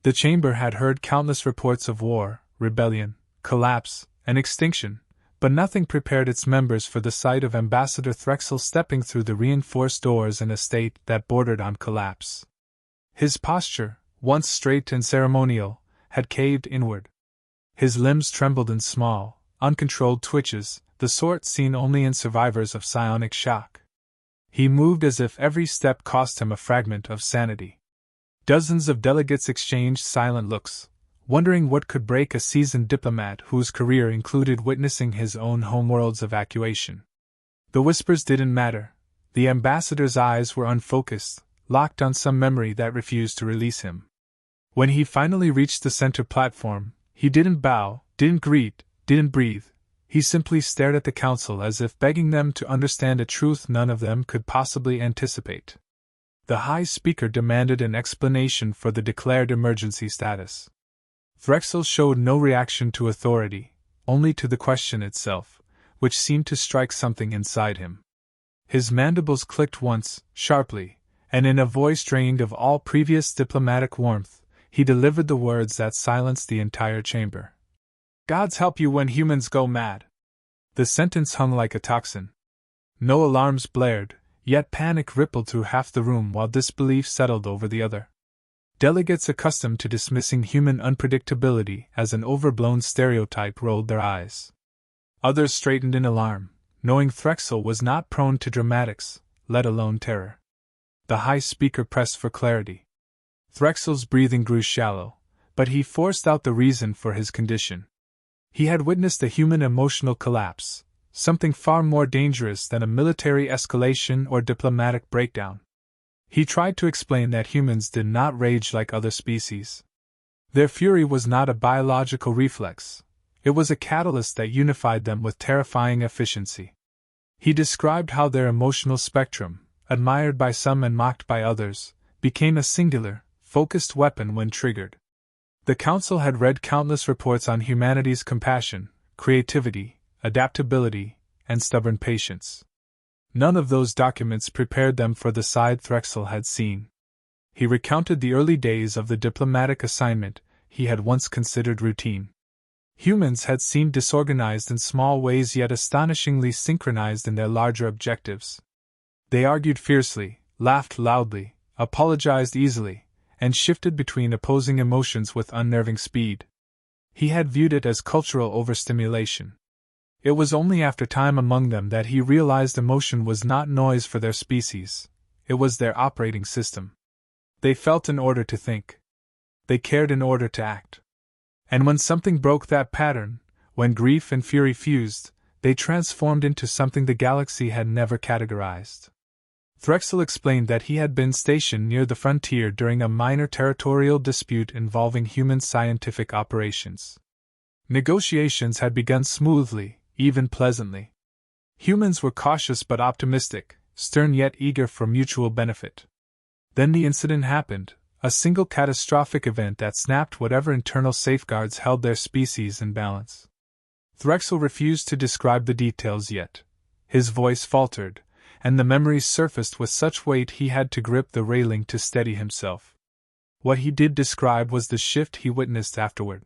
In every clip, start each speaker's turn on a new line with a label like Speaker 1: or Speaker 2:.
Speaker 1: The chamber had heard countless reports of war, rebellion, collapse, and extinction, but nothing prepared its members for the sight of Ambassador Threxel stepping through the reinforced doors in a state that bordered on collapse. His posture, once straight and ceremonial, had caved inward. His limbs trembled in small, uncontrolled twitches, the sort seen only in survivors of psionic shock. He moved as if every step cost him a fragment of sanity. Dozens of delegates exchanged silent looks, wondering what could break a seasoned diplomat whose career included witnessing his own homeworld's evacuation. The whispers didn't matter. The ambassador's eyes were unfocused, locked on some memory that refused to release him. When he finally reached the center platform, he didn't bow, didn't greet, didn't breathe. He simply stared at the council as if begging them to understand a truth none of them could possibly anticipate. The High Speaker demanded an explanation for the declared emergency status. Threxel showed no reaction to authority, only to the question itself, which seemed to strike something inside him. His mandibles clicked once, sharply, and in a voice drained of all previous diplomatic warmth, he delivered the words that silenced the entire chamber. "Gods help you when humans go mad." The sentence hung like a tocsin. No alarms blared, yet panic rippled through half the room while disbelief settled over the other. Delegates accustomed to dismissing human unpredictability as an overblown stereotype rolled their eyes. Others straightened in alarm, knowing Threxel was not prone to dramatics, let alone terror. The High Speaker pressed for clarity. Threxel's breathing grew shallow, but he forced out the reason for his condition. He had witnessed a human emotional collapse, something far more dangerous than a military escalation or diplomatic breakdown. He tried to explain that humans did not rage like other species. Their fury was not a biological reflex, it was a catalyst that unified them with terrifying efficiency. He described how their emotional spectrum, admired by some and mocked by others, became a singular, focused weapon when triggered. The Council had read countless reports on humanity's compassion, creativity, adaptability, and stubborn patience. None of those documents prepared them for the side Threxel had seen. He recounted the early days of the diplomatic assignment he had once considered routine. Humans had seemed disorganized in small ways yet astonishingly synchronized in their larger objectives. They argued fiercely, laughed loudly, apologized easily, and shifted between opposing emotions with unnerving speed. He had viewed it as cultural overstimulation. It was only after time among them that he realized emotion was not noise for their species, it was their operating system. They felt in order to think. They cared in order to act. And when something broke that pattern, when grief and fury fused, they transformed into something the galaxy had never categorized. Threxel explained that he had been stationed near the frontier during a minor territorial dispute involving human scientific operations. Negotiations had begun smoothly, even pleasantly. Humans were cautious but optimistic, stern yet eager for mutual benefit. Then the incident happened, a single catastrophic event that snapped whatever internal safeguards held their species in balance. Threxel refused to describe the details yet. His voice faltered, and the memories surfaced with such weight he had to grip the railing to steady himself. What he did describe was the shift he witnessed afterward.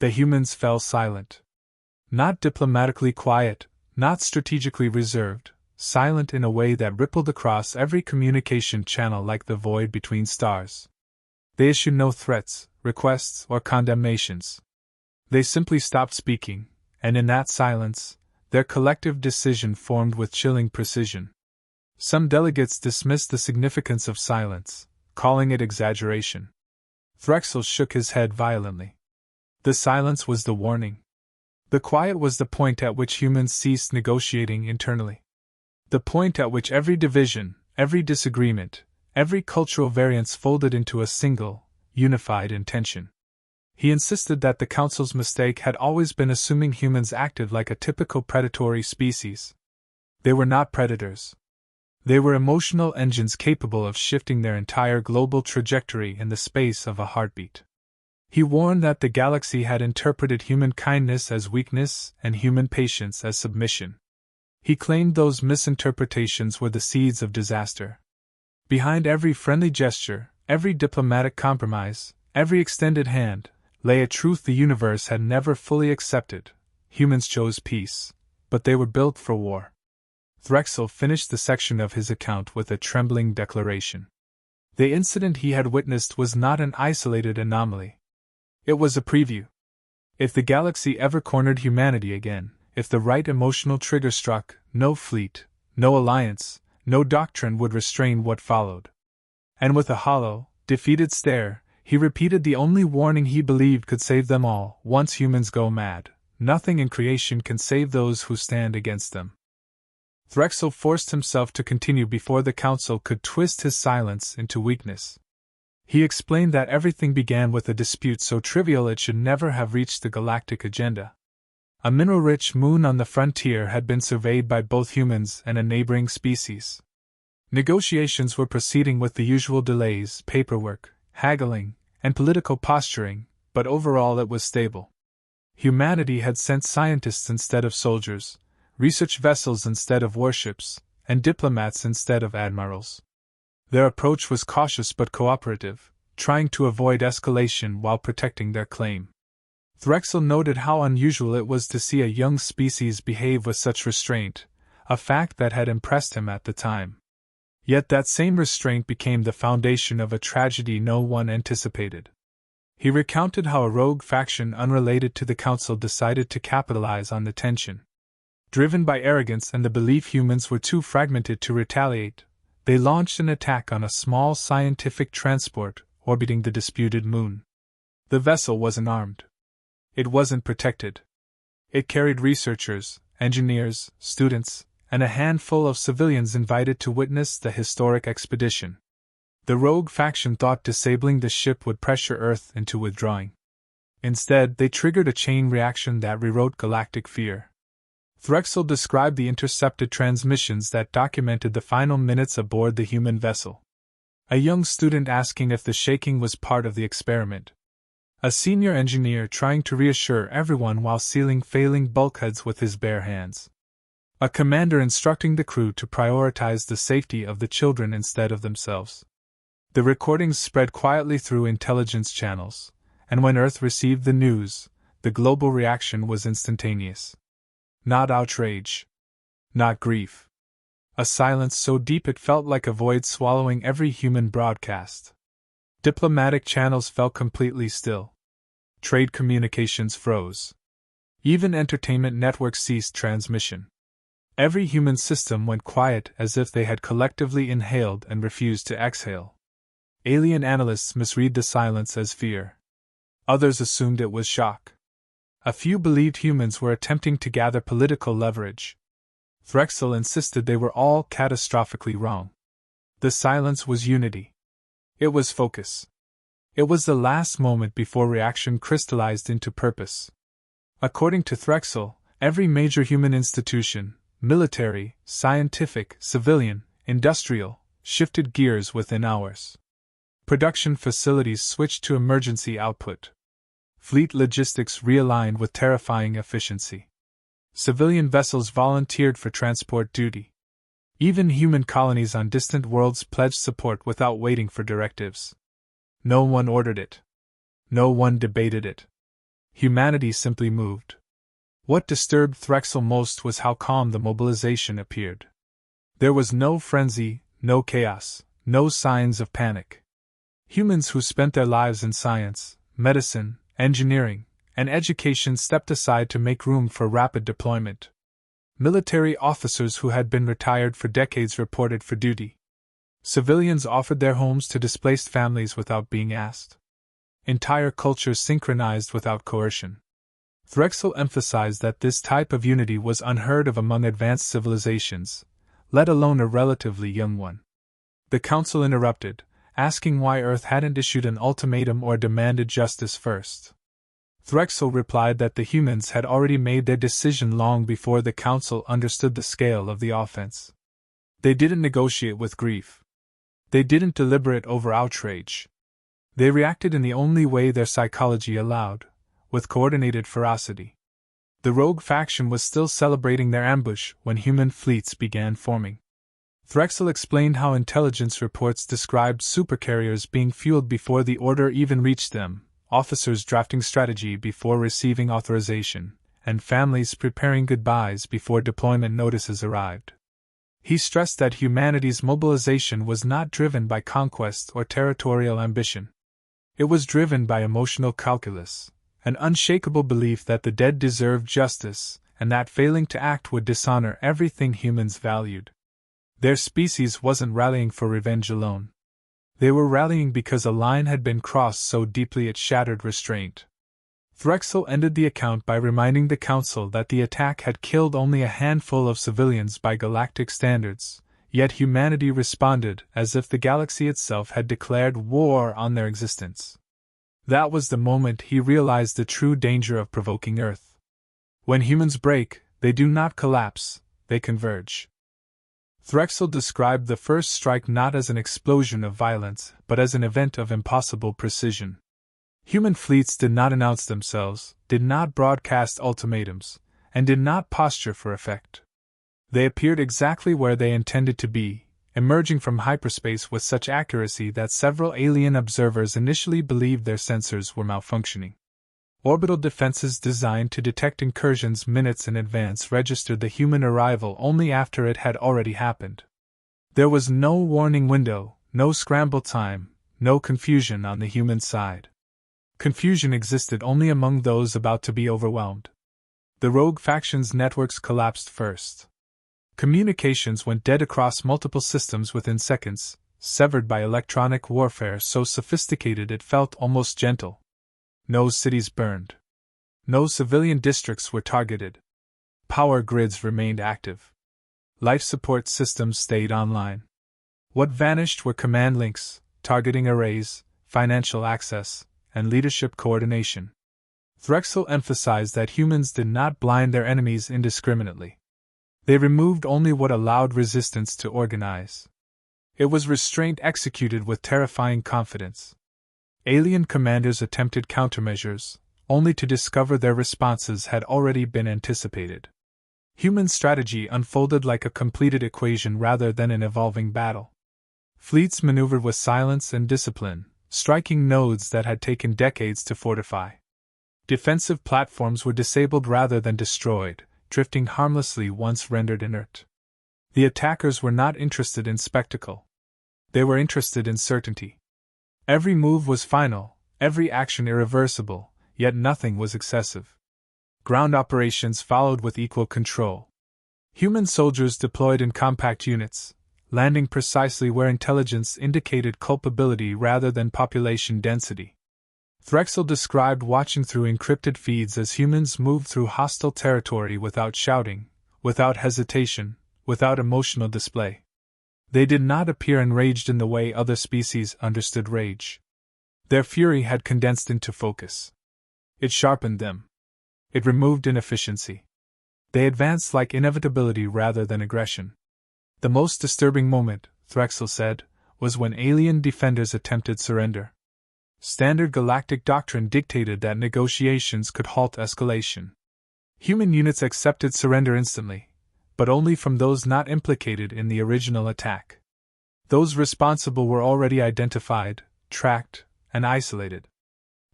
Speaker 1: The humans fell silent. Not diplomatically quiet, not strategically reserved, silent in a way that rippled across every communication channel like the void between stars. They issued no threats, requests, or condemnations. They simply stopped speaking, and in that silence, their collective decision formed with chilling precision. Some delegates dismissed the significance of silence, calling it exaggeration. Threxel shook his head violently. The silence was the warning. The quiet was the point at which humans ceased negotiating internally. The point at which every division, every disagreement, every cultural variance folded into a single, unified intention. He insisted that the Council's mistake had always been assuming humans acted like a typical predatory species. They were not predators. They were emotional engines capable of shifting their entire global trajectory in the space of a heartbeat. He warned that the galaxy had interpreted human kindness as weakness and human patience as submission. He claimed those misinterpretations were the seeds of disaster. Behind every friendly gesture, every diplomatic compromise, every extended hand, lay a truth the universe had never fully accepted. Humans chose peace, but they were built for war. Threxel finished the section of his account with a trembling declaration. The incident he had witnessed was not an isolated anomaly. It was a preview. If the galaxy ever cornered humanity again, if the right emotional trigger struck, no fleet, no alliance, no doctrine would restrain what followed. And with a hollow, defeated stare, he repeated the only warning he believed could save them all: once humans go mad, nothing in creation can save those who stand against them. Threxel forced himself to continue before the council could twist his silence into weakness. He explained that everything began with a dispute so trivial it should never have reached the galactic agenda. A mineral-rich moon on the frontier had been surveyed by both humans and a neighboring species. Negotiations were proceeding with the usual delays, paperwork, haggling, and political posturing, but overall it was stable. Humanity had sent scientists instead of soldiers, research vessels instead of warships, and diplomats instead of admirals. Their approach was cautious but cooperative, trying to avoid escalation while protecting their claim. Threxel noted how unusual it was to see a young species behave with such restraint, a fact that had impressed him at the time. Yet that same restraint became the foundation of a tragedy no one anticipated. He recounted how a rogue faction unrelated to the council decided to capitalize on the tension. Driven by arrogance and the belief humans were too fragmented to retaliate, they launched an attack on a small scientific transport orbiting the disputed moon. The vessel wasn't armed. It wasn't protected. It carried researchers, engineers, students, and a handful of civilians invited to witness the historic expedition. The rogue faction thought disabling the ship would pressure Earth into withdrawing. Instead, they triggered a chain reaction that rewrote galactic fear. Threxel described the intercepted transmissions that documented the final minutes aboard the human vessel. A young student asking if the shaking was part of the experiment. A senior engineer trying to reassure everyone while sealing failing bulkheads with his bare hands. A commander instructing the crew to prioritize the safety of the children instead of themselves. The recordings spread quietly through intelligence channels, and when Earth received the news, the global reaction was instantaneous. Not outrage. Not grief. A silence so deep it felt like a void swallowing every human broadcast. Diplomatic channels fell completely still. Trade communications froze. Even entertainment networks ceased transmission. Every human system went quiet as if they had collectively inhaled and refused to exhale. Alien analysts misread the silence as fear. Others assumed it was shock. A few believed humans were attempting to gather political leverage. Threxel insisted they were all catastrophically wrong. The silence was unity. It was focus. It was the last moment before reaction crystallized into purpose. According to Threxel, every major human institution, military, scientific, civilian, industrial, shifted gears within hours. Production facilities switched to emergency output. Fleet logistics realigned with terrifying efficiency. Civilian vessels volunteered for transport duty. Even human colonies on distant worlds pledged support without waiting for directives. No one ordered it. No one debated it. Humanity simply moved. What disturbed Threxel most was how calm the mobilization appeared. There was no frenzy, no chaos, no signs of panic. Humans who spent their lives in science, medicine, engineering, and education stepped aside to make room for rapid deployment. Military officers who had been retired for decades reported for duty. Civilians offered their homes to displaced families without being asked. Entire cultures synchronized without coercion. Threxel emphasized that this type of unity was unheard of among advanced civilizations, let alone a relatively young one. The council interrupted, asking why Earth hadn't issued an ultimatum or demanded justice first. Threxel replied that the humans had already made their decision long before the council understood the scale of the offense. They didn't negotiate with grief. They didn't deliberate over outrage. They reacted in the only way their psychology allowed, with coordinated ferocity. The rogue faction was still celebrating their ambush when human fleets began forming. Threxel explained how intelligence reports described supercarriers being fueled before the order even reached them, officers drafting strategy before receiving authorization, and families preparing goodbyes before deployment notices arrived. He stressed that humanity's mobilization was not driven by conquest or territorial ambition. It was driven by emotional calculus, an unshakable belief that the dead deserved justice, and that failing to act would dishonor everything humans valued. Their species wasn't rallying for revenge alone. They were rallying because a line had been crossed so deeply it shattered restraint. Threxel ended the account by reminding the Council that the attack had killed only a handful of civilians by galactic standards, yet humanity responded as if the galaxy itself had declared war on their existence. That was the moment he realized the true danger of provoking Earth. When humans break, they do not collapse, they converge. Threxel described the first strike not as an explosion of violence, but as an event of impossible precision. Human fleets did not announce themselves, did not broadcast ultimatums, and did not posture for effect. They appeared exactly where they intended to be, emerging from hyperspace with such accuracy that several alien observers initially believed their sensors were malfunctioning. Orbital defenses designed to detect incursions minutes in advance registered the human arrival only after it had already happened. There was no warning window, no scramble time, no confusion on the human side. Confusion existed only among those about to be overwhelmed. The rogue factions' networks collapsed first. Communications went dead across multiple systems within seconds, severed by electronic warfare so sophisticated it felt almost gentle. No cities burned. No civilian districts were targeted. Power grids remained active. Life support systems stayed online. What vanished were command links, targeting arrays, financial access, and leadership coordination. Threxel emphasized that humans did not blind their enemies indiscriminately. They removed only what allowed resistance to organize. It was restraint executed with terrifying confidence. Alien commanders attempted countermeasures, only to discover their responses had already been anticipated. Human strategy unfolded like a completed equation rather than an evolving battle. Fleets maneuvered with silence and discipline, striking nodes that had taken decades to fortify. Defensive platforms were disabled rather than destroyed, drifting harmlessly once rendered inert. The attackers were not interested in spectacle. They were interested in certainty. Every move was final, every action irreversible, yet nothing was excessive. Ground operations followed with equal control. Human soldiers deployed in compact units, landing precisely where intelligence indicated culpability rather than population density. Threxel described watching through encrypted feeds as humans moved through hostile territory without shouting, without hesitation, without emotional display. They did not appear enraged in the way other species understood rage. Their fury had condensed into focus. It sharpened them. It removed inefficiency. They advanced like inevitability rather than aggression. The most disturbing moment, Threxel said, was when alien defenders attempted surrender. Standard galactic doctrine dictated that negotiations could halt escalation. Human units accepted surrender instantly, but only from those not implicated in the original attack. Those responsible were already identified, tracked, and isolated.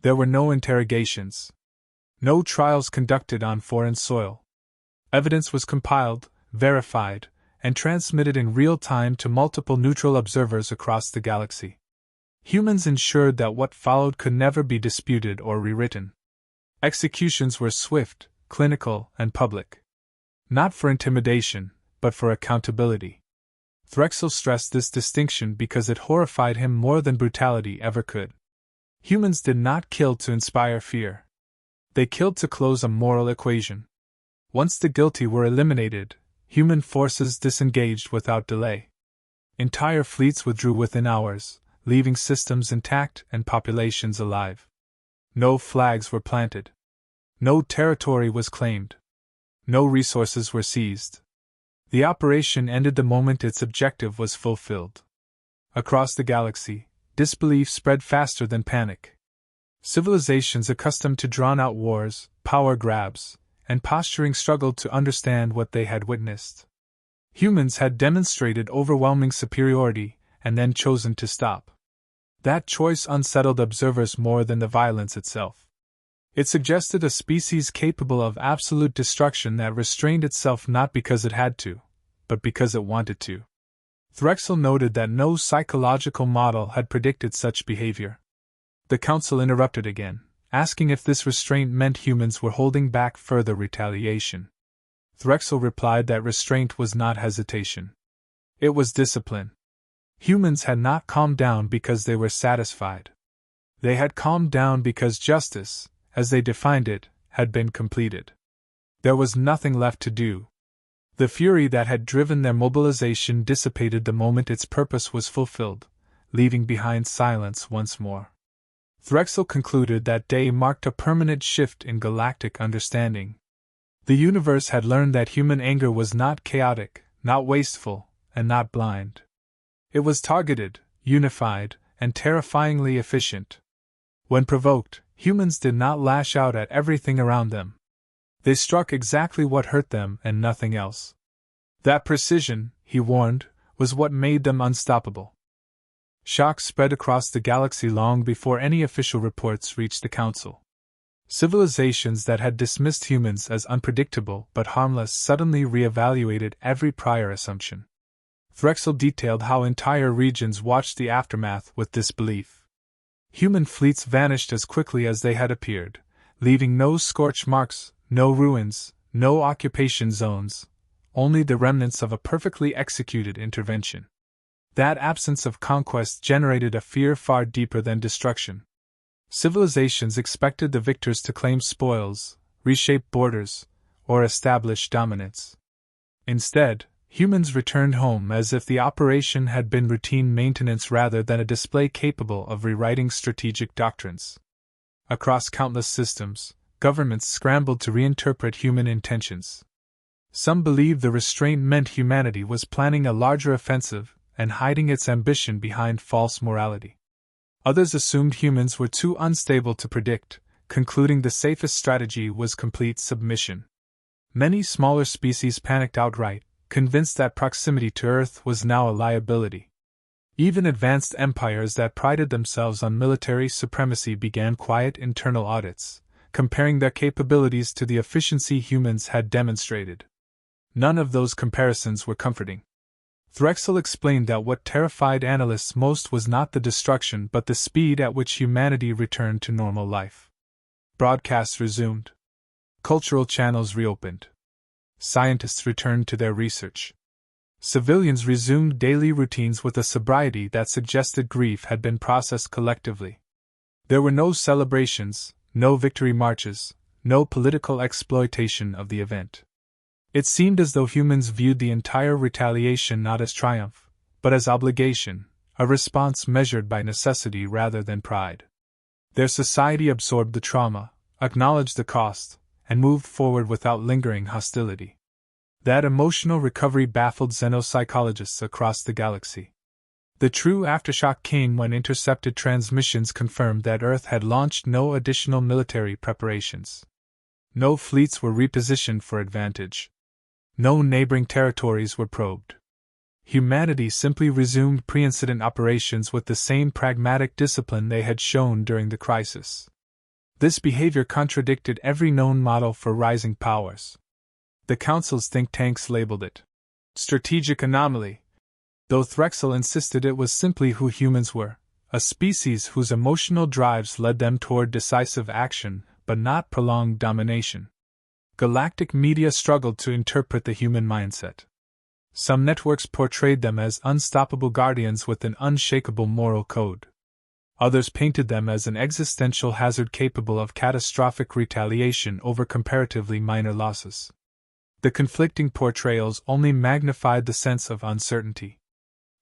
Speaker 1: There were no interrogations. No trials conducted on foreign soil. Evidence was compiled, verified, and transmitted in real time to multiple neutral observers across the galaxy. Humans ensured that what followed could never be disputed or rewritten. Executions were swift, clinical, and public. Not for intimidation, but for accountability. Threxel stressed this distinction because it horrified him more than brutality ever could. Humans did not kill to inspire fear. They killed to close a moral equation. Once the guilty were eliminated, human forces disengaged without delay. Entire fleets withdrew within hours, leaving systems intact and populations alive. No flags were planted. No territory was claimed. No resources were seized. The operation ended the moment its objective was fulfilled. Across the galaxy, disbelief spread faster than panic. Civilizations accustomed to drawn-out wars, power grabs, and posturing struggled to understand what they had witnessed. Humans had demonstrated overwhelming superiority and then chosen to stop. That choice unsettled observers more than the violence itself. It suggested a species capable of absolute destruction that restrained itself not because it had to, but because it wanted to. Threxel noted that no psychological model had predicted such behavior. The council interrupted again, asking if this restraint meant humans were holding back further retaliation. Threxel replied that restraint was not hesitation. It was discipline. Humans had not calmed down because they were satisfied. They had calmed down because justice, as they defined it, had been completed. There was nothing left to do. The fury that had driven their mobilization dissipated the moment its purpose was fulfilled, leaving behind silence once more. Threxel concluded that day marked a permanent shift in galactic understanding. The universe had learned that human anger was not chaotic, not wasteful, and not blind. It was targeted, unified, and terrifyingly efficient. When provoked, humans did not lash out at everything around them. They struck exactly what hurt them and nothing else. That precision, he warned, was what made them unstoppable. Shock spread across the galaxy long before any official reports reached the Council. Civilizations that had dismissed humans as unpredictable but harmless suddenly re-evaluated every prior assumption. Threxel detailed how entire regions watched the aftermath with disbelief. Human fleets vanished as quickly as they had appeared, leaving no scorch marks, no ruins, no occupation zones, only the remnants of a perfectly executed intervention. That absence of conquest generated a fear far deeper than destruction. Civilizations expected the victors to claim spoils, reshape borders, or establish dominance. Instead, humans returned home as if the operation had been routine maintenance rather than a display capable of rewriting strategic doctrines. Across countless systems, governments scrambled to reinterpret human intentions. Some believed the restraint meant humanity was planning a larger offensive and hiding its ambition behind false morality. Others assumed humans were too unstable to predict, concluding the safest strategy was complete submission. Many smaller species panicked outright, convinced that proximity to Earth was now a liability. Even advanced empires that prided themselves on military supremacy began quiet internal audits, comparing their capabilities to the efficiency humans had demonstrated. None of those comparisons were comforting. Threxel explained that what terrified analysts most was not the destruction but the speed at which humanity returned to normal life. Broadcasts resumed. Cultural channels reopened. Scientists returned to their research. Civilians resumed daily routines with a sobriety that suggested grief had been processed collectively. There were no celebrations, no victory marches, no political exploitation of the event. It seemed as though humans viewed the entire retaliation not as triumph, but as obligation, a response measured by necessity rather than pride. Their society absorbed the trauma, acknowledged the cost, and moved forward without lingering hostility. That emotional recovery baffled xenopsychologists across the galaxy. The true aftershock came when intercepted transmissions confirmed that Earth had launched no additional military preparations. No fleets were repositioned for advantage. No neighboring territories were probed. Humanity simply resumed pre-incident operations with the same pragmatic discipline they had shown during the crisis. This behavior contradicted every known model for rising powers. The Council's think tanks labeled it strategic anomaly, though Threxel insisted it was simply who humans were, a species whose emotional drives led them toward decisive action but not prolonged domination. Galactic media struggled to interpret the human mindset. Some networks portrayed them as unstoppable guardians with an unshakable moral code. Others painted them as an existential hazard capable of catastrophic retaliation over comparatively minor losses. The conflicting portrayals only magnified the sense of uncertainty.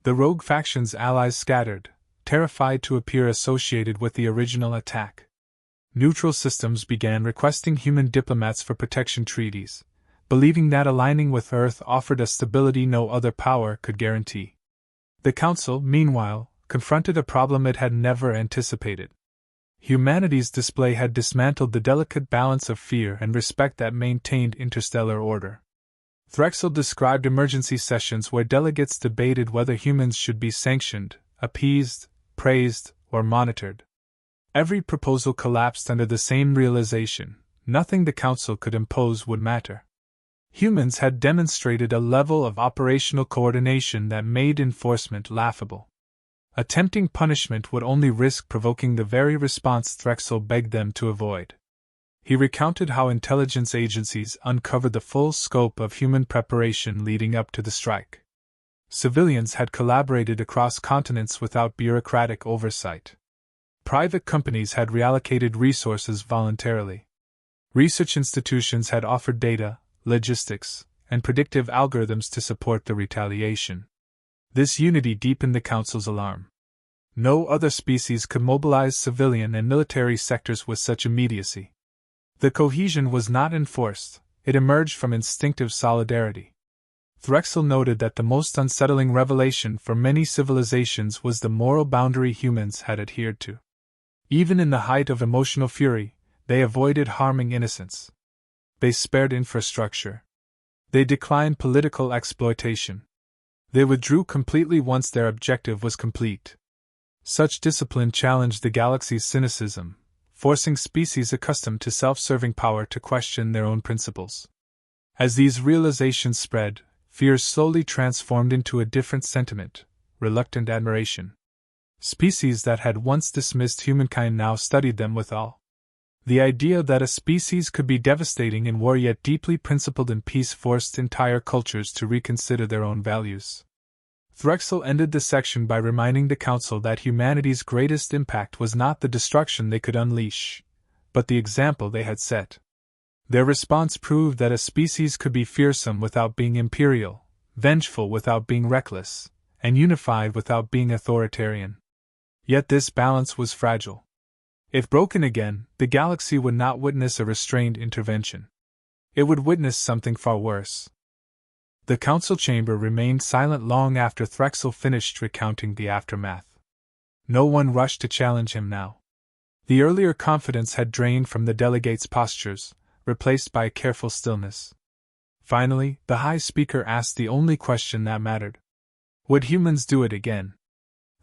Speaker 1: The rogue faction's allies scattered, terrified to appear associated with the original attack. Neutral systems began requesting human diplomats for protection treaties, believing that aligning with Earth offered a stability no other power could guarantee. The Council, meanwhile, confronted a problem it had never anticipated. Humanity's display had dismantled the delicate balance of fear and respect that maintained interstellar order. Threxel described emergency sessions where delegates debated whether humans should be sanctioned, appeased, praised, or monitored. Every proposal collapsed under the same realization: nothing the council could impose would matter. Humans had demonstrated a level of operational coordination that made enforcement laughable. Attempting punishment would only risk provoking the very response Threxel begged them to avoid. He recounted how intelligence agencies uncovered the full scope of human preparation leading up to the strike. Civilians had collaborated across continents without bureaucratic oversight. Private companies had reallocated resources voluntarily. Research institutions had offered data, logistics, and predictive algorithms to support the retaliation. This unity deepened the Council's alarm. No other species could mobilize civilian and military sectors with such immediacy. The cohesion was not enforced, it emerged from instinctive solidarity. Threxel noted that the most unsettling revelation for many civilizations was the moral boundary humans had adhered to. Even in the height of emotional fury, they avoided harming innocents. They spared infrastructure. They declined political exploitation. They withdrew completely once their objective was complete. Such discipline challenged the galaxy's cynicism, forcing species accustomed to self-serving power to question their own principles. As these realizations spread, fear slowly transformed into a different sentiment: reluctant admiration. Species that had once dismissed humankind now studied them with awe. The idea that a species could be devastating in war yet deeply principled in peace forced entire cultures to reconsider their own values. Threxel ended the section by reminding the Council that humanity's greatest impact was not the destruction they could unleash, but the example they had set. Their response proved that a species could be fearsome without being imperial, vengeful without being reckless, and unified without being authoritarian. Yet this balance was fragile. If broken again, the galaxy would not witness a restrained intervention. It would witness something far worse. The council chamber remained silent long after Threxel finished recounting the aftermath. No one rushed to challenge him now. The earlier confidence had drained from the delegates' postures, replaced by a careful stillness. Finally, the High Speaker asked the only question that mattered. Would humans do it again?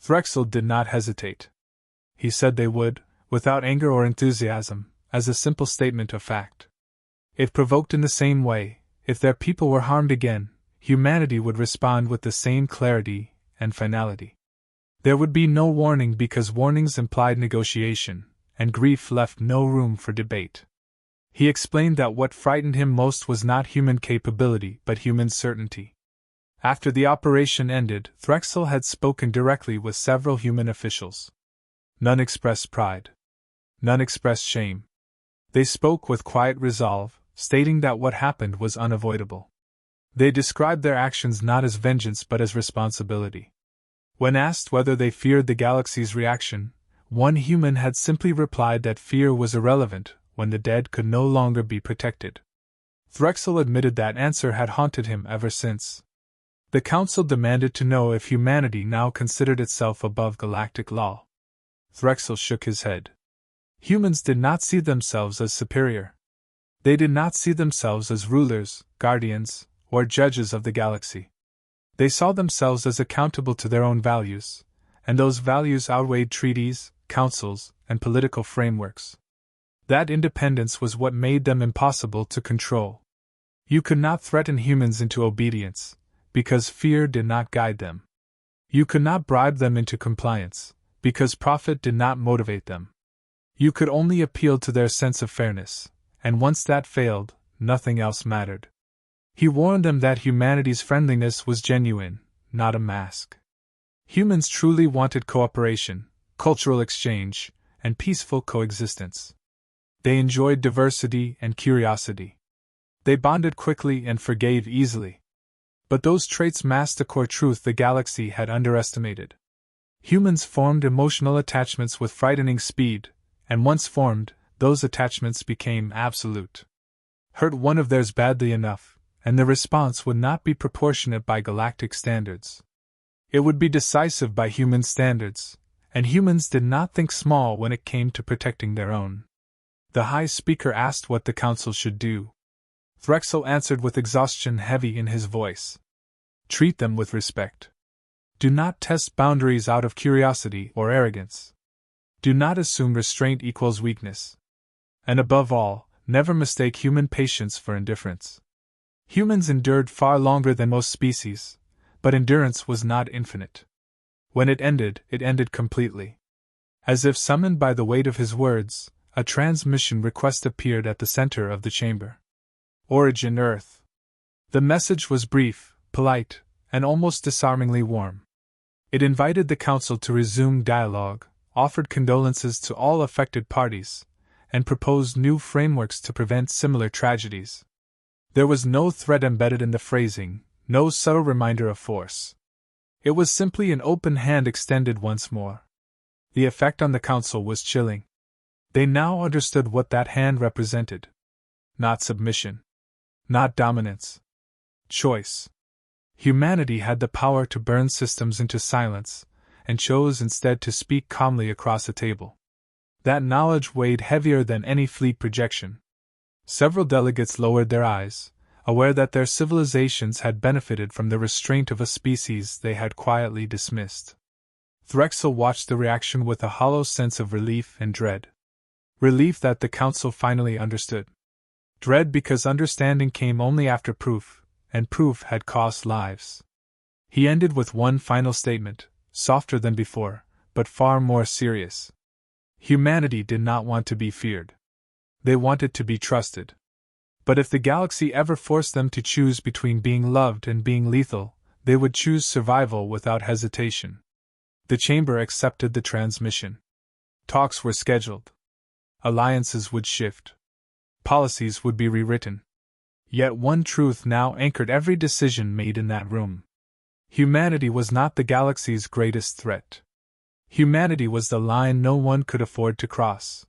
Speaker 1: Threxel did not hesitate. He said they would, without anger or enthusiasm, as a simple statement of fact. If provoked in the same way, if their people were harmed again, humanity would respond with the same clarity and finality. There would be no warning because warnings implied negotiation, and grief left no room for debate. He explained that what frightened him most was not human capability but human certainty. After the operation ended, Threxel had spoken directly with several human officials. None expressed pride. None expressed shame. They spoke with quiet resolve, stating that what happened was unavoidable. They described their actions not as vengeance but as responsibility. When asked whether they feared the galaxy's reaction, one human had simply replied that fear was irrelevant when the dead could no longer be protected. Threxel admitted that answer had haunted him ever since. The Council demanded to know if humanity now considered itself above galactic law. Threxel shook his head. Humans did not see themselves as superior. They did not see themselves as rulers, guardians, or judges of the galaxy. They saw themselves as accountable to their own values, and those values outweighed treaties, councils, and political frameworks. That independence was what made them impossible to control. You could not threaten humans into obedience, because fear did not guide them. You could not bribe them into compliance, because profit did not motivate them. You could only appeal to their sense of fairness, and once that failed, nothing else mattered. He warned them that humanity's friendliness was genuine, not a mask. Humans truly wanted cooperation, cultural exchange, and peaceful coexistence. They enjoyed diversity and curiosity. They bonded quickly and forgave easily. But those traits masked a core truth the galaxy had underestimated. Humans formed emotional attachments with frightening speed, and once formed, those attachments became absolute. Hurt one of theirs badly enough, and the response would not be proportionate by galactic standards. It would be decisive by human standards, and humans did not think small when it came to protecting their own. The High Speaker asked what the Council should do. Threxel answered with exhaustion heavy in his voice. Treat them with respect. Do not test boundaries out of curiosity or arrogance. Do not assume restraint equals weakness. And above all, never mistake human patience for indifference. Humans endured far longer than most species, but endurance was not infinite. When it ended completely. As if summoned by the weight of his words, a transmission request appeared at the center of the chamber. Origin Earth. The message was brief, polite, and almost disarmingly warm. It invited the Council to resume dialogue, offered condolences to all affected parties, and proposed new frameworks to prevent similar tragedies. There was no threat embedded in the phrasing, no subtle reminder of force. It was simply an open hand extended once more. The effect on the Council was chilling. They now understood what that hand represented. Not submission. Not dominance. Choice. Humanity had the power to burn systems into silence, and chose instead to speak calmly across a table. That knowledge weighed heavier than any fleet projection. Several delegates lowered their eyes, aware that their civilizations had benefited from the restraint of a species they had quietly dismissed. Threxel watched the reaction with a hollow sense of relief and dread. Relief that the Council finally understood. Dread because understanding came only after proof, and proof had cost lives. He ended with one final statement, softer than before, but far more serious. Humanity did not want to be feared. They wanted to be trusted. But if the galaxy ever forced them to choose between being loved and being lethal, they would choose survival without hesitation. The chamber accepted the transmission. Talks were scheduled. Alliances would shift. Policies would be rewritten. Yet one truth now anchored every decision made in that room. Humanity was not the galaxy's greatest threat. Humanity was the line no one could afford to cross.